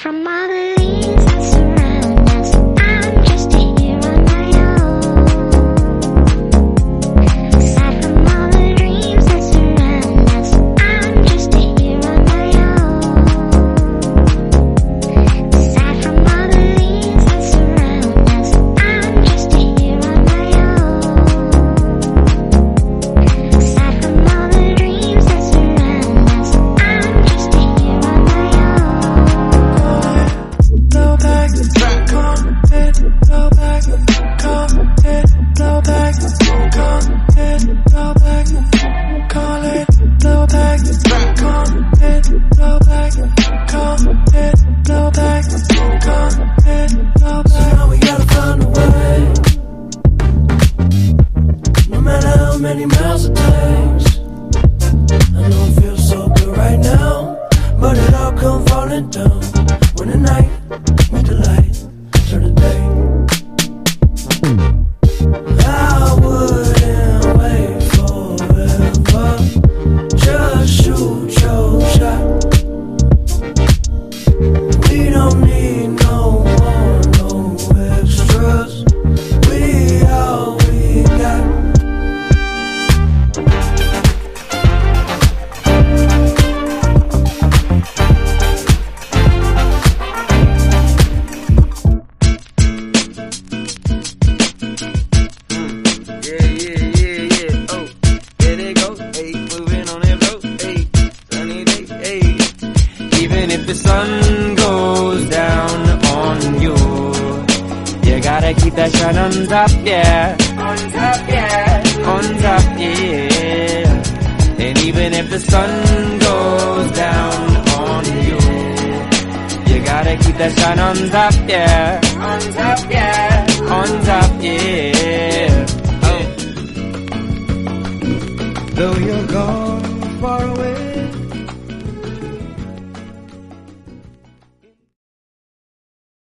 from all the leaves that surround us, I'm just here on my own. Aside from all the dreams that surround us, I'm just here on my own. Aside from all the leaves that surround us, I'm just here on my own. Aside from all the dreams that surround us, I'm just here on my own. Blow back, come hit, blow back, come hit, blow back, come hit, blow back, call it, blow back, come hit, blow back, come hit, blow back, come hit, blow back. So now we gotta find a way, no matter how many miles it takes. I know it feels so good right now, but it all come falling down when the night meet the light, turn the day. I wouldn't wait forever, just shoot your shot. We don't need no more, no extras. We all we got. Even if the sun goes down on you, you gotta keep that shine on top, yeah. On top, yeah. On top, yeah. And even if the sun goes down on you, you gotta keep that shine on top, yeah. On top, yeah. On top, yeah.